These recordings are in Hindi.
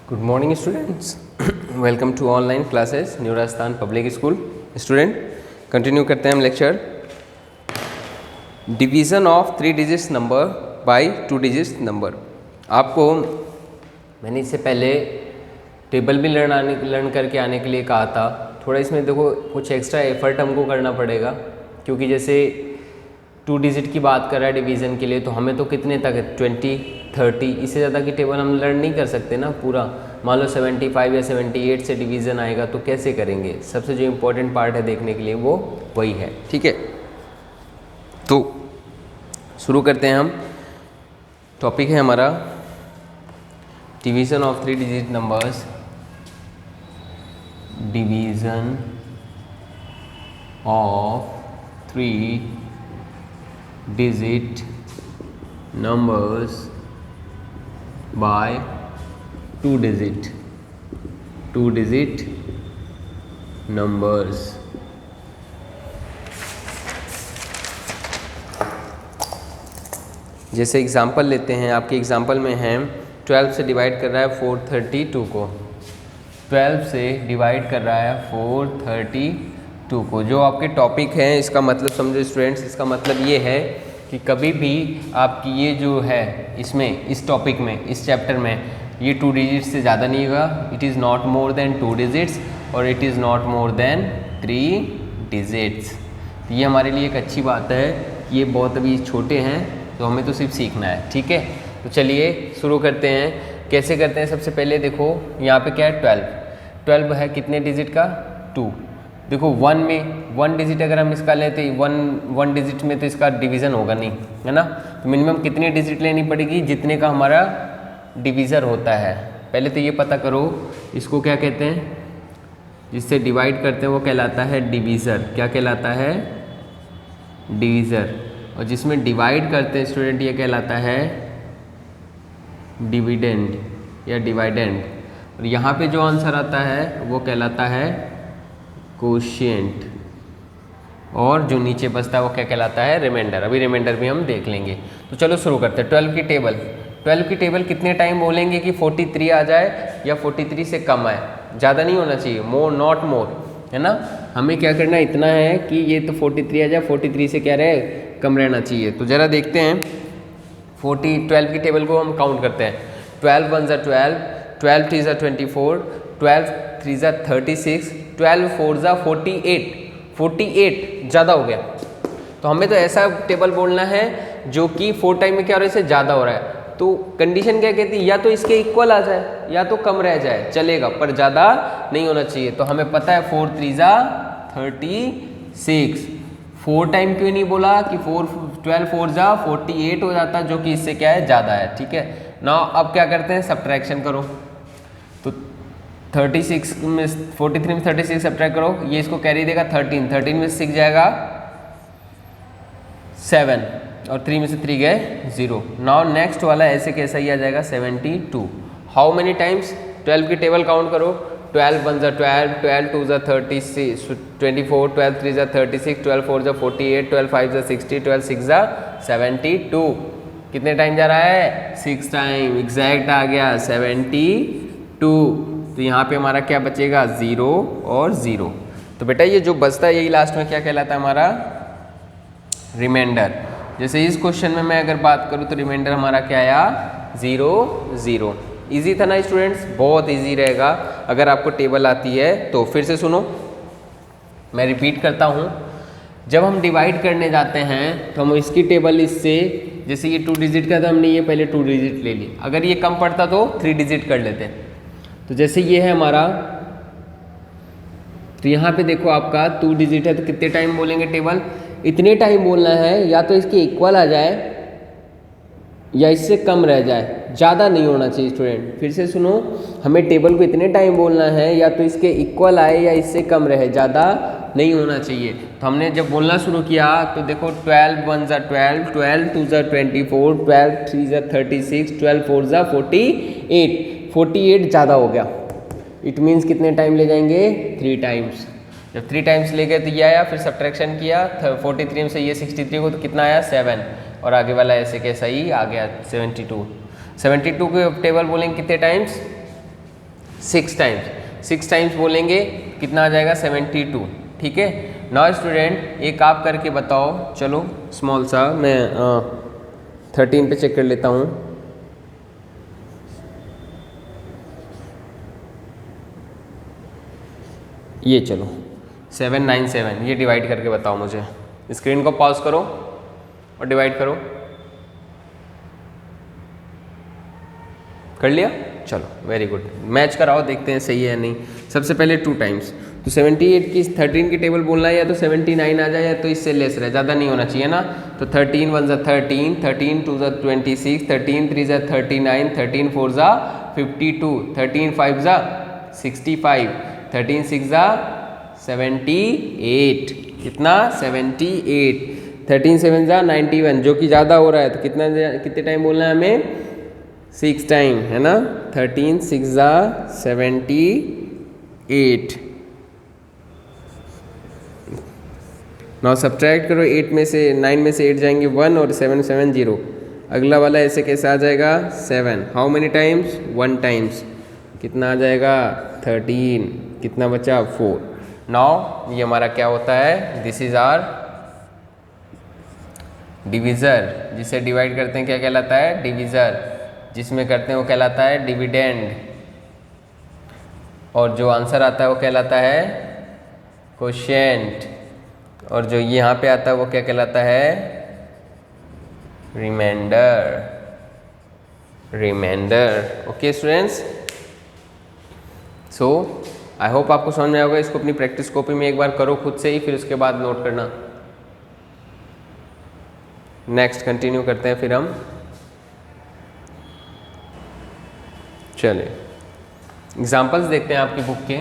Good morning students. Welcome to online classes new Rajasthan public school. Student continue करते हैं हम lecture. Division of 3 digits number by 2 digits number. आपको मैंने इससे पहले टेबल भी लर्न करके आने के लिए कहा था. थोड़ा इसमें देखो कुछ एक्स्ट्रा एफर्ट हमको करना पड़ेगा, क्योंकि जैसे 2 डिजिट की बात कर रहा है डिवीज़न के लिए, तो हमें तो कितने तक है 20, 30, इससे ज़्यादा की टेबल हम लर्न नहीं कर सकते ना पूरा. मान लो 75 या 78 से डिवीज़न आएगा तो कैसे करेंगे. सबसे जो इम्पोर्टेंट पार्ट है देखने के लिए वो वही है. ठीक है, तो शुरू करते हैं हम. टॉपिक है हमारा division of 3 digit numbers. Division of 3 digit numbers by 2 digit numbers. जैसे एग्जांपल लेते हैं. आपके एग्जांपल में है 12 से डिवाइड कर रहा है 432 को. 12 से डिवाइड कर रहा है 432 को. जो आपके टॉपिक है इसका मतलब समझो स्टूडेंट्स, इसका मतलब ये है कि कभी भी आपकी ये जो है इसमें इस टॉपिक में इस चैप्टर में ये 2 डिजिट्स से ज़्यादा नहीं होगा. It is not more than 2 digits और it is not more than 3 digits. तो ये हमारे लिए एक अच्छी बात है कि ये बहुत अभी छोटे हैं, तो हमें तो सिर्फ सीखना है. ठीक है, तो चलिए शुरू करते हैं. कैसे करते हैं. सबसे पहले देखो यहाँ पे क्या है 12 है कितने डिजिट का 2. देखो 1 में 1 डिजिट अगर हम इसका लेते वन डिजिट में तो इसका डिवीज़न होगा नहीं, है ना. तो मिनिमम कितनी डिजिट लेनी पड़ेगी जितने का हमारा डिवीज़र होता है. पहले तो ये पता करो इसको क्या कहते हैं. जिससे डिवाइड करते हैं वो कहलाता है डिवीज़र. क्या कहलाता है डिवीज़र. और जिसमें डिवाइड करते हैं स्टूडेंट ये कहलाता है डिविडेंड या डिवाइडेंड. और यहाँ पे जो आंसर आता है वो कहलाता है कोशिएंट. और जो नीचे बचता है वो क्या कहलाता है रिमाइंडर. अभी रिमाइंडर भी हम देख लेंगे. तो चलो शुरू करते हैं. 12 की टेबल कितने टाइम बोलेंगे कि 43 आ जाए या 43 से कम आए. ज़्यादा नहीं होना चाहिए, मोर नॉट मोर, है ना. हमें क्या करना इतना है कि ये तो 43 आ जाए, 43 से क्या रहे कम रहना चाहिए. तो ज़रा देखते हैं 12 की टेबल को हम काउंट करते हैं. 12 1 ज़ा 12, 12 2 ज़ा 24, 12 3 ज़ा 36, 12 4 ज़ा 48 ज़्यादा हो गया. तो हमें तो ऐसा टेबल बोलना है जो कि 4 टाइम में क्या हो रहा है इससे ज़्यादा हो रहा है. तो कंडीशन क्या कहती है, या तो इसके इक्वल आ जाए या तो कम रह जाए, चलेगा, पर ज़्यादा नहीं होना चाहिए. तो हमें पता है 4 3 ज़ा 36. 4 टाइम क्यों नहीं बोला कि 12 4 ज़ा 48 हो जाता, जो कि इससे क्या है ज़्यादा है. ठीक है ना. अब क्या करते हैं सब्ट्रैक्शन करो. तो 36 में 43 में 36 सब्ट्रैक्ट करो, ये इसको कैरी देगा 13 में 6 जाएगा 7 और 3 में से 3 गए 0. नाउ नेक्स्ट वाला ऐसे कैसा ही आ जाएगा 72. हाउ मेनी टाइम्स 12 की टेबल काउंट करो. 12 1 ज़ा 12, 12 2 ज़ा 24, 12 3 ज़ा 36, 12 4 ज़ा 48, 12 5 ज़ा 60, 12 6 ज़ा 72. कितने टाइम जा रहा है 6 टाइम. एग्जैक्ट आ गया 72. तो यहाँ पे हमारा क्या बचेगा 0 और 0. तो बेटा ये जो बचता है यही लास्ट में क्या कहलाता है हमारा रिमाइंडर. जैसे इस क्वेश्चन में मैं अगर बात करूँ तो रिमाइंडर हमारा क्या आया 0 0. इजी था ना स्टूडेंट्स, बहुत इजी रहेगा अगर आपको टेबल आती है तो. फिर से सुनो, मैं रिपीट करता हूँ. जब हम डिवाइड करने जाते हैं तो हम इसकी टेबल इससे, जैसे ये 2 डिजिट का था हमने ये पहले 2 डिजिट ले ली. अगर ये कम पड़ता तो 3 डिजिट कर लेते. तो जैसे ये है हमारा, तो यहाँ पे देखो आपका 2 डिजिट है तो कितने टाइम बोलेंगे टेबल. इतने टाइम बोलना है या तो इसके इक्वल आ जाए या इससे कम रह जाए, ज़्यादा नहीं होना चाहिए स्टूडेंट. फिर से सुनो, हमें टेबल को इतने टाइम बोलना है या तो इसके इक्वल आए या इससे कम रहे, ज़्यादा नहीं होना चाहिए. तो हमने जब बोलना शुरू किया तो देखो 12 1 ज़ा 12, 12 2 ज़ा 24, 12 3 ज़ा 36, 12 4 ज़ा 48 ज़्यादा हो गया. इट मीन्स कितने टाइम ले जाएंगे 3 टाइम्स. जब 3 टाइम्स ले गए तो ये आया, फिर सब्ट्रैक्शन किया 43 में से ये 63 को, तो कितना आया 7. और आगे वाला ऐसे कैसा ही आ गया 72. 72 को टेबल बोलेंगे कितने टाइम्स 6 टाइम्स बोलेंगे कितना आ जाएगा 72, ठीक है। नाउ स्टूडेंट एक आप करके बताओ, चलो स्मॉल सा मैं 13 पे चेक कर लेता हूँ। ये चलो 797, ये डिवाइड करके बताओ मुझे। स्क्रीन को पॉज करो और डिवाइड करो। कर लिया? चलो वेरी गुड। मैच कराओ, देखते हैं सही है या नहीं। सबसे पहले 2 टाइम्स, तो 78 की 13 की टेबल बोलना है, या तो 79 आ जाए या तो इससे लेस रहे, ज़्यादा नहीं होना चाहिए ना। तो 13 1 ज़ा 13, 13 2 ज़ा 26, 13 3 ज़ा 39, 13 4 ज़ा 52, 13 5 ज़ा 65, 13 6 ज़ा 78, कितना 78, 13 7 ज़ा 91, जो कि ज़्यादा हो रहा है, तो कितने टाइम बोलना है हमें? 6 टाइम, है ना। 13 6 ज़ा 78। नाउ सब्ट्रैक्ट करो, 8 में से 9 में से 8 जाएंगे 1 और 7 7 0। अगला वाला ऐसे कैसे आ जाएगा? 7। How many times? 1 टाइम्स। कितना आ जाएगा? 13। कितना बचा? 4। नाउ ये हमारा क्या होता है? दिस इज आवर डिविज़र, जिसे डिवाइड करते हैं क्या कहलाता है? डिविज़र। जिसमें करते हैं वो कहलाता है डिविडेंड, और जो आंसर आता है वो कहलाता है कोशेंट, और जो यहाँ पे आता है वो क्या कहलाता है? Reminder. Okay students, so I hope आपको समझ में आएगा। इसको अपनी प्रैक्टिस कॉपी में एक बार करो खुद से ही, फिर उसके बाद नोट करना। नेक्स्ट कंटिन्यू करते हैं फिर हम। चलिए एग्जाम्पल्स देखते हैं आपकी बुक के।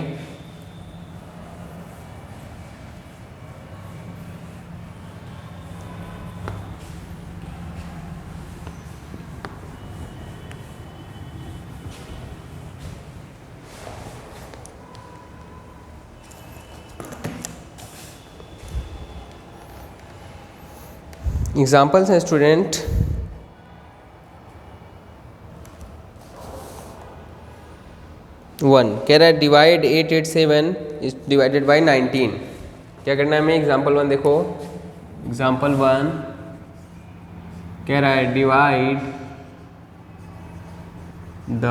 एग्जाम्पल्स हैं स्टूडेंट। वन कह रहा है डिवाइड 887 इज डिवाइडेड बाई 19। क्या करना है हमें? एग्जाम्पल 1 देखो। एग्जाम्पल 1 कह रहा है डिवाइड द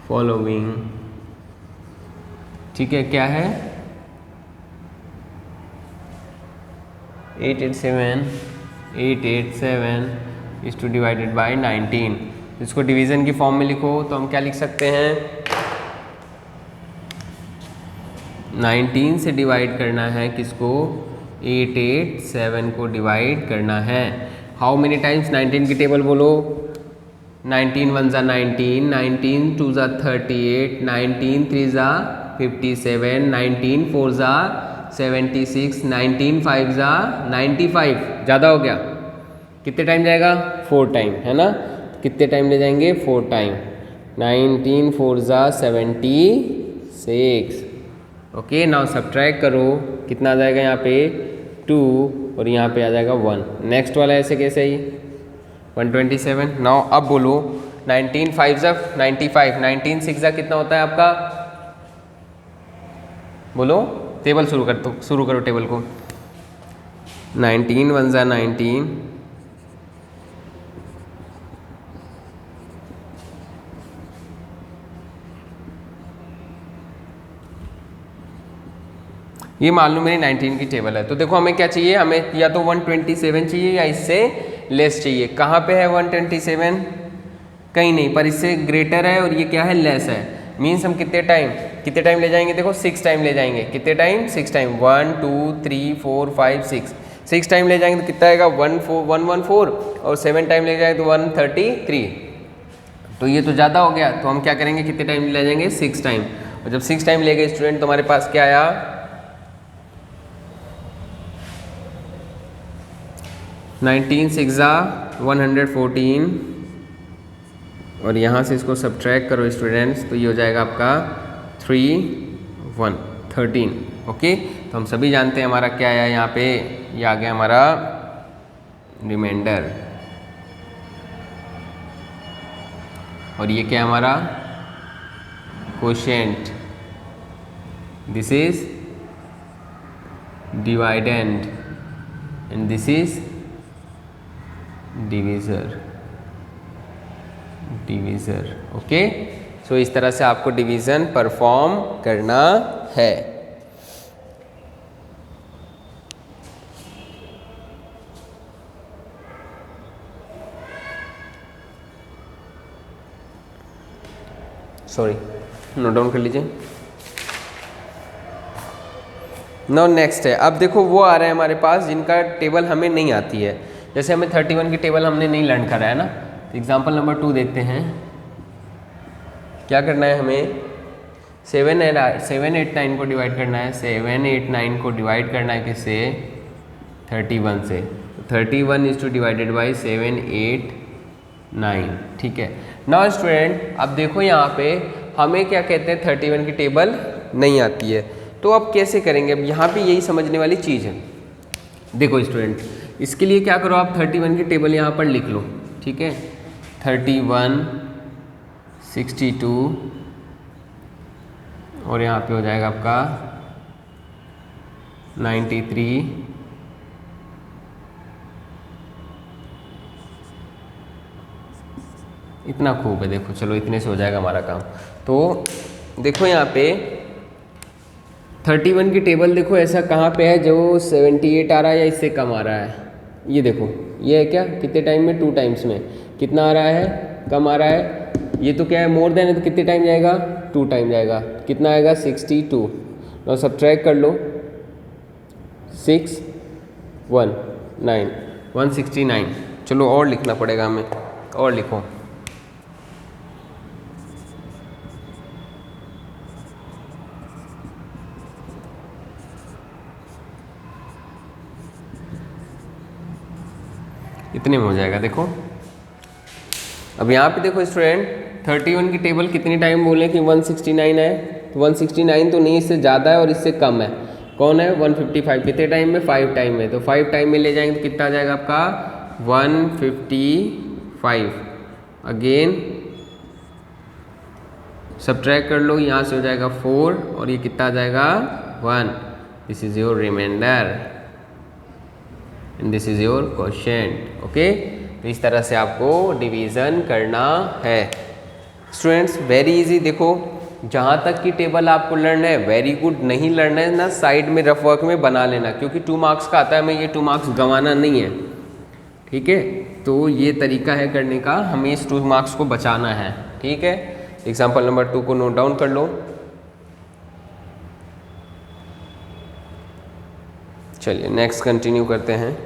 फॉलोइंग। ठीक है, क्या है? 887 इज टू डिवाइडेड बाई 19। इसको डिवीज़न की फॉर्म में लिखो तो हम क्या लिख सकते हैं? 19 से डिवाइड करना है किसको? 887 को डिवाइड करना है। How many times? 19 की टेबल बोलो। 19 1 ज़ा 19, 19 2 ज़ा 38, 19 3 ज़ा 57, 19 4 ज़ा 76, 19 5 ज़ा 95। ज़्यादा हो गया, कितने टाइम जाएगा? 4 टाइम, है ना। कितने टाइम ले जाएंगे? 4 टाइम। 19 4 ज़ा 76। ओके, नाउ सब्ट्रैक्ट करो, कितना आ जाएगा यहाँ पे? 2, और यहाँ पे आ जाएगा 1। नेक्स्ट वाला ऐसे कैसे ही 127। नाउ अब बोलो 19 5 ज़ा 95, 19 6 ज़ा कितना होता है आपका? बोलो, टेबल शुरू करो टेबल को। 19 1 ज़ा 19, ये मान लो मेरी 19 की टेबल है। तो देखो हमें क्या चाहिए? हमें या तो 127 चाहिए या इससे लेस चाहिए। कहाँ पे है 127? कहीं नहीं, पर इससे ग्रेटर है और ये क्या है? लेस है। मीन्स हम कितने टाइम ले जाएंगे? देखो 6 टाइम ले जाएंगे। कितने टाइम? 6 टाइम। 1 2 3 4 5 6 टाइम ले जाएंगे तो कितना आएगा? 114, और 7 टाइम ले जाएंगे तो 133। तो ये तो ज़्यादा हो गया, तो हम क्या करेंगे? कितने टाइम ले जाएंगे? 6 टाइम। और जब 6 टाइम ले गए स्टूडेंट तो हमारे पास क्या आया? 19 6 ज़ा 114, और यहाँ से इसको सब्ट्रैक्ट करो स्टूडेंट्स, तो ये हो जाएगा आपका 3 1 13। ओके, तो हम सभी जानते हैं हमारा क्या आया यहाँ पे? ये आ गया हमारा रिमाइंडर, और ये क्या है हमारा? quotient, this is dividend, and this is divisor. Okay, so इस तरह से आपको डिवीजन परफॉर्म करना है। सॉरी, नोट डाउन कर लीजिए। नो नेक्स्ट है, अब देखो वो आ रहा है हमारे पास जिनका टेबल हमें नहीं आती है। जैसे हमें 31 की टेबल हमने नहीं लर्न करा है ना, एग्जाम्पल नंबर 2 देखते हैं। क्या करना है हमें, 789 को डिवाइड करना है। 789 को डिवाइड करना है किससे, 31 से। 31 इज टू डिवाइडेड बाई 789, ठीक है। नाउ स्टूडेंट अब देखो यहाँ पे हमें क्या कहते हैं, 31 की टेबल नहीं आती है, तो अब कैसे करेंगे। अब यहाँ पे यही समझने वाली चीज़ है। देखो स्टूडेंट, इसके लिए क्या करो, आप 31 की टेबल यहाँ पर लिख लो, ठीक है। 31, 62 और यहाँ पे हो जाएगा आपका 93, इतना खूब है। देखो चलो इतने से हो जाएगा हमारा काम। तो देखो यहाँ पे 31 की टेबल देखो ऐसा कहाँ पे है जो 78 आ रहा है या इससे कम आ रहा है। ये देखो, ये है क्या, कितने टाइम में, 2 टाइम्स में। कितना आ रहा है, कम आ रहा है। ये तो क्या है, मोर देन है, तो कितने टाइम जाएगा, 2 टाइम जाएगा। कितना आएगा, 62। और सब्ट्रैक्ट कर लो, 6 1 9 169। चलो और लिखना पड़ेगा हमें, और लिखो। इतने में हो जाएगा। देखो अब यहाँ पे देखो स्टूडेंट, 31 की टेबल कितनी टाइम बोले कि 169 है, तो 169 तो नहीं, इससे ज़्यादा है और इससे कम है। कौन है, 155। कितने टाइम में, 5 टाइम में। तो 5 टाइम में ले जाएंगे तो कितना आ जाएगा आपका, 155। अगेन सब्ट्रैक्ट कर लो, यहाँ से हो जाएगा 4 और ये कितना आ जाएगा, 1। This is your reminder and this is your quotient. Okay, तो इस तरह से आपको डिवीज़न करना है स्टूडेंट्स। Very easy. देखो जहाँ तक की टेबल आपको लर्न है वेरी गुड, नहीं लर्न है ना साइड में रफ वर्क में बना लेना, क्योंकि 2 मार्क्स का आता है, हमें ये 2 मार्क्स गंवाना नहीं है, ठीक है। तो ये तरीका है करने का, हमें इस 2 मार्क्स को बचाना है, ठीक है। एग्जाम्पल नंबर 2 को नोट डाउन कर लो। चलिए नेक्स्ट कंटिन्यू करते हैं।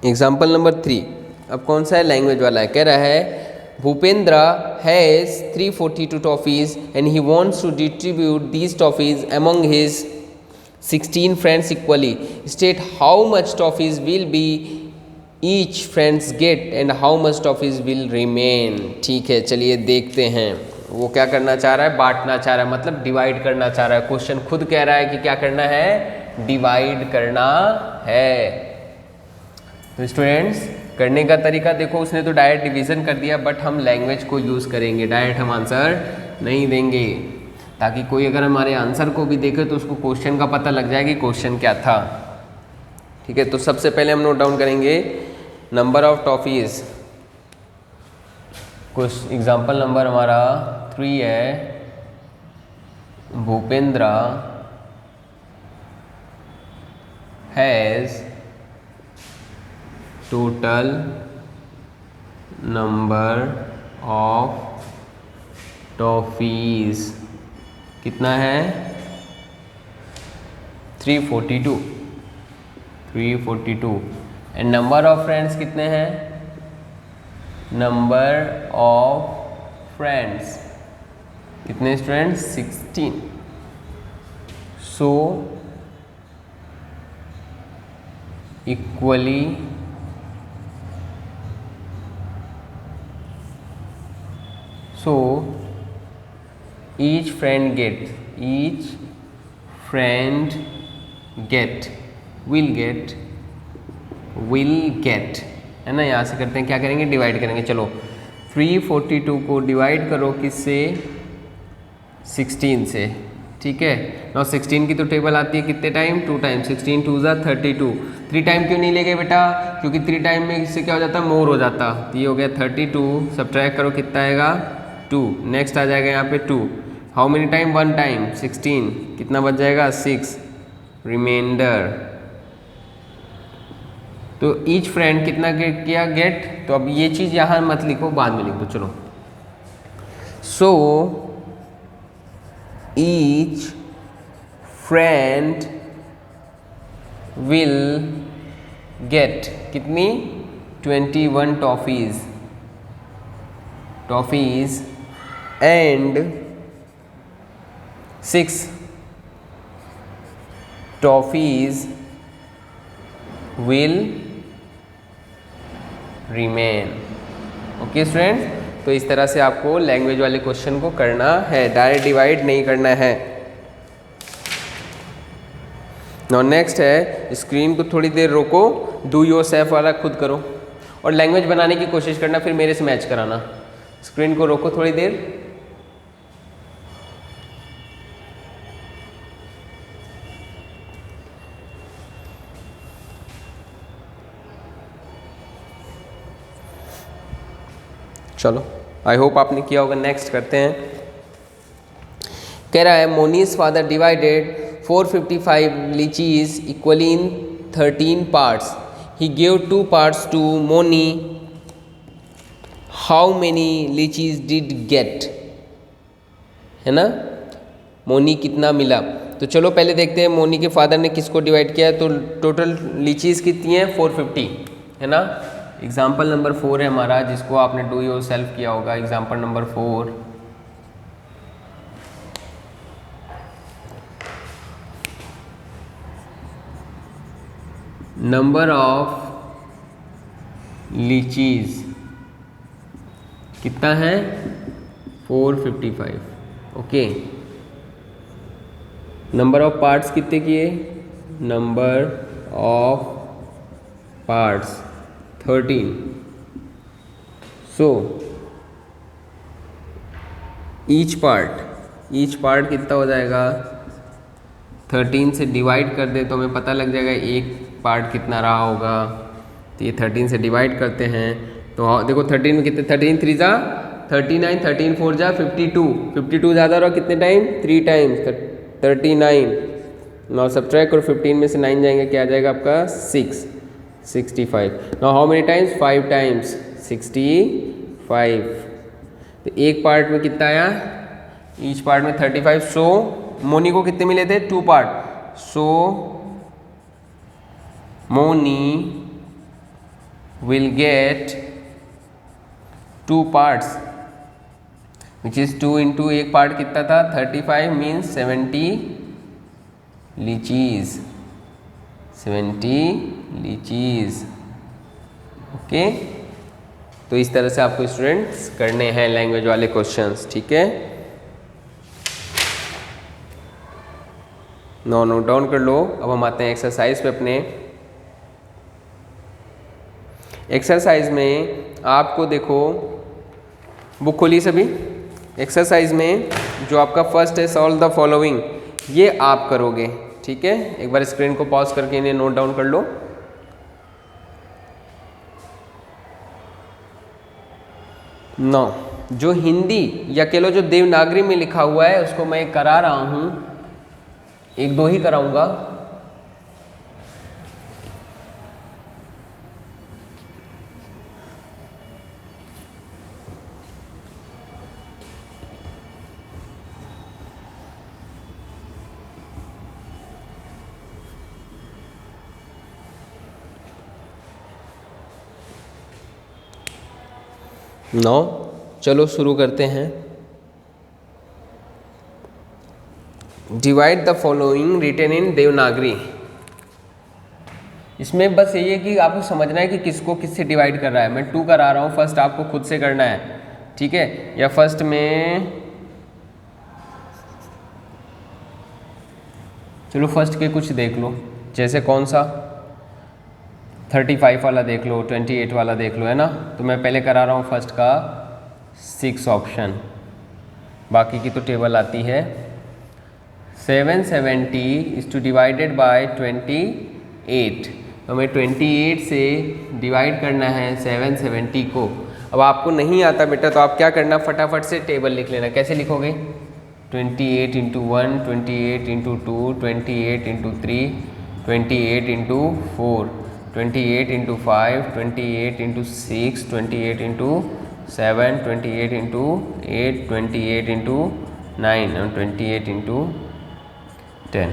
एग्जाम्पल नंबर 3 अब कौन सा है, लैंग्वेज वाला है। कह रहा है Bhupendra has 342 toffees and he wants to distribute these toffees among his 16 friends equally. State how much toffees will be each friends get and how much toffees will remain. ठीक है, चलिए देखते हैं वो क्या करना चाह रहा है, बांटना चाह रहा है, मतलब डिवाइड करना चाह रहा है। क्वेश्चन खुद कह रहा है कि क्या करना है, डिवाइड करना है। तो स्टूडेंट्स करने का तरीका देखो, उसने तो डायरेक्ट डिवीज़न कर दिया, बट हम लैंग्वेज को यूज़ करेंगे, डायरेक्ट हम आंसर नहीं देंगे, ताकि कोई अगर हमारे आंसर को भी देखे तो उसको क्वेश्चन का पता लग जाए कि क्वेश्चन क्या था। ठीक है, तो सबसे पहले हम नोट डाउन करेंगे नंबर ऑफ टॉफीज़। कुछ एग्जाम्पल नंबर हमारा 3 है, Bhupendra has total number of toffees कितना है, 342 एंड नंबर ऑफ फ्रेंड्स कितने हैं, नंबर ऑफ फ्रेंड्स कितने students, 16। So equally so each friend will get will get, है ना। यहाँ से करते हैं, क्या करेंगे, डिवाइड करेंगे। चलो 342 को डिवाइड करो किससे, 16 से, ठीक है। now 16 की तो टेबल आती है कितने टाइम, 2 टाइम, 16 2 ज़ा 32। 3 टाइम क्यों नहीं ले गए बेटा, क्योंकि 3 टाइम में इससे क्या हो जाता, मोर हो जाता। तो ये हो गया 32, सब्ट्रैक्ट करो कितना आएगा 2, नेक्स्ट आ जाएगा यहाँ पे 2। हाउ मेनी टाइम, 1 टाइम, 16, कितना बच जाएगा 6, रिमाइंडर। तो ईच फ्रेंड कितना गेट किया, गेट। तो अब ये चीज़ यहाँ मत लिखो, बाद में लिख दो। चलो so each friend will get कितनी, 21 toffees and 6 toffees will remain. Okay student, तो इस तरह से आपको लैंग्वेज वाले क्वेश्चन को करना है, डायरेक्ट डिवाइड नहीं करना है। नाउ नेक्स्ट है, स्क्रीन को थोड़ी देर रोको, डू योरसेल्फ वाला खुद करो और लैंग्वेज बनाने की कोशिश करना, फिर मेरे से मैच कराना। स्क्रीन को रोको थोड़ी देर। चलो आई होप आपने किया होगा। नेक्स्ट करते हैं, कह रहा है Moni's father divided 455 litchis equally in 13 parts, he give 2 parts to Moni, how many litchis did get, है ना। मोनी कितना मिला, तो चलो पहले देखते हैं मोनी के फादर ने किसको डिवाइड किया है। तो टोटल लीचीज कितनी है, 450, है ना। एग्जाम्पल नंबर 4 है हमारा, जिसको आपने डू योर सेल्फ किया होगा। एग्जाम्पल नंबर 4, नंबर ऑफ लीचीज कितना है, 455। ओके, नंबर ऑफ पार्ट्स कितने किए, number of parts 13। So each part कितना हो जाएगा, 13 से डिवाइड कर दे तो हमें पता लग जाएगा एक पार्ट कितना रहा होगा। तो ये 13 से डिवाइड करते हैं, तो देखो 13 में कितने, 13 3 जा 39, 13 4 जा 52 ज़्यादा रहा कितने टाइम, 3 टाइम्स 39। नाउ सब्ट्रैक्ट करो, 15 में से 9 जाएंगे, क्या आ जाएगा आपका 6, 65। Now how many times, 5 times 65। तो एक पार्ट में कितना आया, ईच पार्ट में 35। सो मोनी को कितने मिले थे, 2 part. So Moni will get 2 parts, which is 2 into एक पार्ट कितना था, 35 मीन्स 70 लीचीज, 70 लीचीज। ओके, तो इस तरह से आपको स्टूडेंट्स करने हैं लैंग्वेज वाले क्वेश्चंस, ठीक है। नोट डाउन कर लो। अब हम आते हैं एक्सरसाइज पे अपने। एक्सरसाइज में आपको देखो, बुक खोलिए सभी। एक्सरसाइज में जो आपका फर्स्ट है, सॉल्व द फॉलोइंग, ये आप करोगे, ठीक है। एक बार स्क्रीन को पॉज करके इन्हें नोट डाउन कर लो। नौ, जो हिंदी या कह लो जो देवनागरी में लिखा हुआ है उसको मैं करा रहा हूं, 1-2 ही कराऊंगा। नौ, चलो शुरू करते हैं। Divide the following written in Devanagari. इसमें बस ये है कि आपको समझना है कि किसको किससे डिवाइड कर रहा है। मैं 2 करा रहा हूँ, फर्स्ट आपको खुद से करना है, ठीक है। या फर्स्ट में चलो फर्स्ट के कुछ देख लो, जैसे कौन सा 35 वाला देख लो, 28 वाला देख लो, है ना। तो मैं पहले करा रहा हूँ फर्स्ट का 6 ऑप्शन, बाकी की तो टेबल आती है। 770 इज टू डिवाइडेड बाय 28, तो हमें 28 से डिवाइड करना है 770 को। अब आपको नहीं आता बेटा तो आप क्या करना, फटाफट से टेबल लिख लेना। कैसे लिखोगे, 28 into 1, 28 into 2, 28 into 3, 28 into 4, 28 into 5, 28 into 6, 28 into 7, 28 into 8, 28 into 9 और 28 इंटू 10।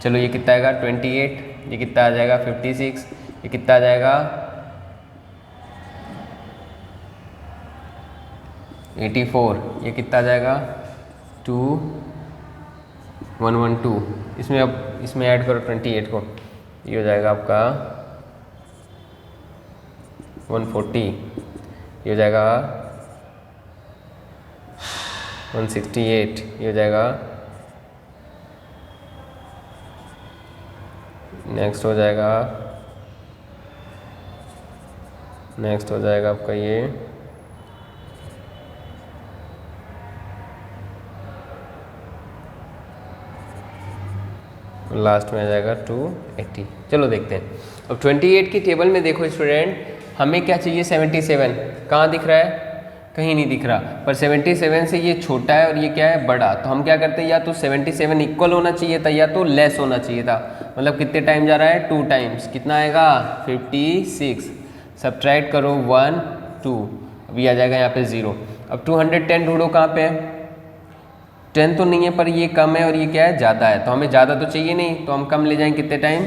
चलो ये कितना आएगा 28, ये कितना आ जाएगा 56, ये कितना आ जाएगा 84, ये कितना आ जाएगा 112। इसमें अब इसमें ऐड करो 28 को, ये हो जाएगा आपका 140, ये हो जाएगा 168, ये हो जाएगा, नेक्स्ट हो जाएगा आपका ये लास्ट में आ जाएगा 280। चलो देखते हैं अब 28 की टेबल में देखो स्टूडेंट, हमें क्या चाहिए 77, कहाँ दिख रहा है, कहीं नहीं दिख रहा, पर 77 से ये छोटा है और ये क्या है बड़ा। तो हम क्या करते हैं, या तो 77 इक्वल होना चाहिए था या तो लेस होना चाहिए था। मतलब कितने टाइम जा रहा है 2 टाइम्स, कितना आएगा 56, सब्ट्रैक्ट करो 1 2, अभी आ जाएगा यहाँ पे 0। अब 210 ढूंढो, कहाँ पे है, 10 तो नहीं है पर ये कम है और ये क्या है ज़्यादा है, तो हमें ज़्यादा तो चाहिए नहीं, तो हम कम ले जाएंगे कितने टाइम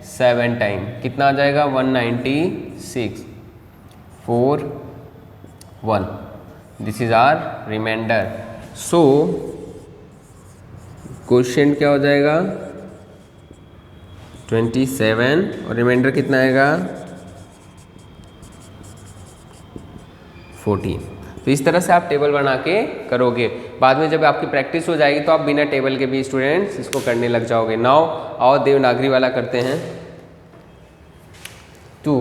7 टाइम, कितना आ जाएगा 196 4 1। This is our reminder. So question क्या हो जाएगा 27 और रिमाइंडर कितना आएगा 14। तो इस तरह से आप टेबल बना के करोगे। बाद में जब आपकी प्रैक्टिस हो जाएगी तो आप बिना टेबल के भी स्टूडेंट्स इसको करने लग जाओगे। नाउ आओ देवनागरी वाला करते हैं। 2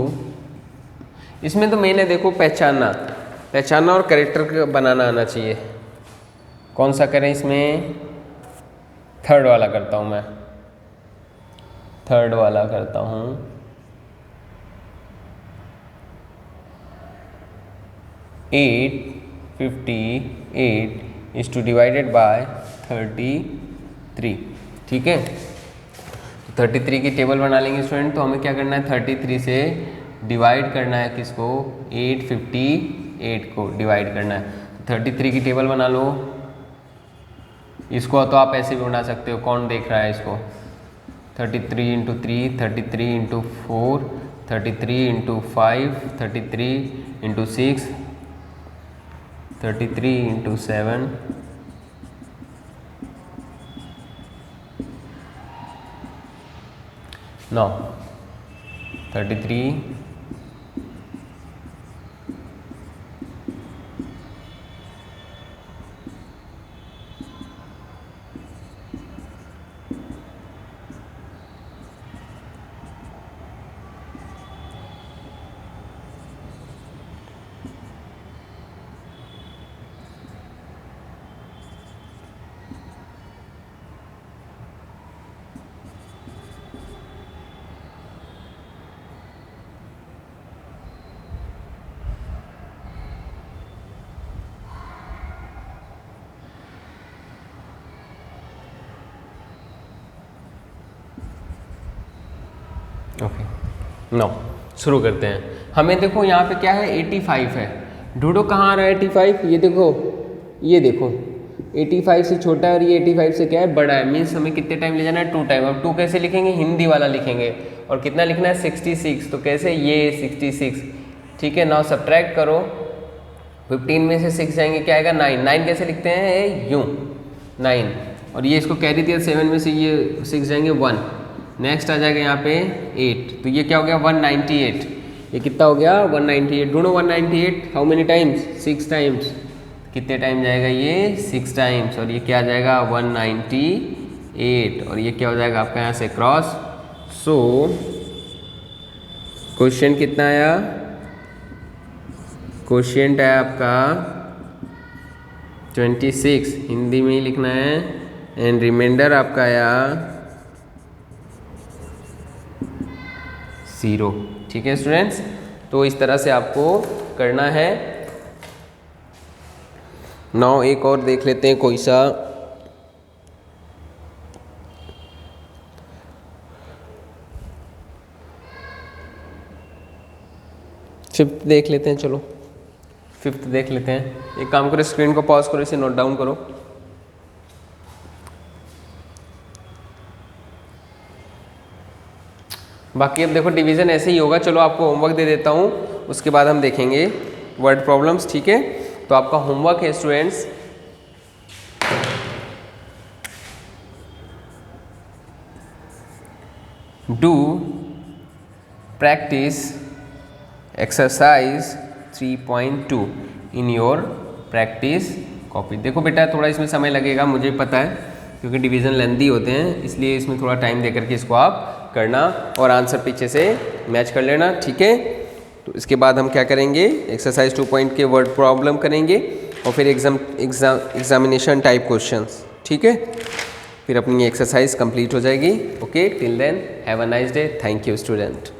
इसमें तो मैंने देखो पहचानना और कैरेक्टर बनाना आना चाहिए। कौन सा करें इसमें, थर्ड वाला करता हूँ मैं, थर्ड वाला करता हूँ। Eight 58 is to divided by 33, ठीक है। 33 की टेबल बना लेंगे स्टूडेंट। तो हमें क्या करना है 33 से डिवाइड करना है किसको, 858 को डिवाइड करना है। 33 की टेबल बना लो। इसको तो आप ऐसे भी बना सकते हो, कौन देख रहा है इसको, 33 into 3, 33 into 4, 33 into 5, 33 into 6, 33 into 7, 9, 33 okay. नो शुरू करते हैं। हमें देखो यहाँ पे क्या है 85 है, ढूंढो कहाँ आ रहा है 85। ये देखो 85 से छोटा है और ये 85 से क्या है बड़ा है, मीन्स हमें कितने टाइम ले जाना है 2 टाइम। अब 2 कैसे लिखेंगे, हिंदी वाला लिखेंगे। और कितना लिखना है 66, तो कैसे ये 66, ठीक है। नाउ सब्ट्रैक्ट करो, 15 में से 6 जाएंगे क्या आएगा 9। 9 कैसे लिखते हैं, यूँ 9, और ये इसको कैरी दिया 7 में से ये 6 जाएंगे 1। नेक्स्ट आ जाएगा यहाँ पे 8, तो ये क्या हो गया 198। ये कितना हो गया 198। ढूंढो 198 हाउ मेनी टाइम्स, 6 टाइम्स। कितने टाइम जाएगा ये 6 टाइम्स, और ये क्या आ जाएगा 198, और ये क्या हो जाएगा आपका यहाँ से क्रॉस। सो क्वेश्चन कितना आया, क्वेश्चन है आपका 26, हिंदी में ही लिखना है। एंड रिमाइंडर आपका आया 0। ठीक है स्टूडेंट्स, तो इस तरह से आपको करना है। नाउ एक और देख लेते हैं कोई सा, फिफ्थ देख लेते हैं। चलो फिफ्थ देख लेते हैं। एक काम करो, स्क्रीन को पॉज करो, इसे नोट डाउन करो। बाकी अब देखो डिवीज़न ऐसे ही होगा। चलो आपको होमवर्क दे देता हूँ, उसके बाद हम देखेंगे वर्ड प्रॉब्लम्स। ठीक है, तो आपका होमवर्क है students, do practice exercise 3.2 in your practice copy. देखो बेटा थोड़ा इसमें समय लगेगा, मुझे पता है, क्योंकि डिवीज़न लेंदी होते हैं, इसलिए इसमें थोड़ा टाइम दे करके इसको आप करना और आंसर पीछे से मैच कर लेना। ठीक है, तो इसके बाद हम क्या करेंगे, एक्सरसाइज 2 के वर्ड प्रॉब्लम करेंगे और फिर एग्जामिनेशन टाइप क्वेश्चंस। ठीक है, फिर अपनी एक्सरसाइज कंप्लीट हो जाएगी। Okay, till then have a nice day. Thank you student.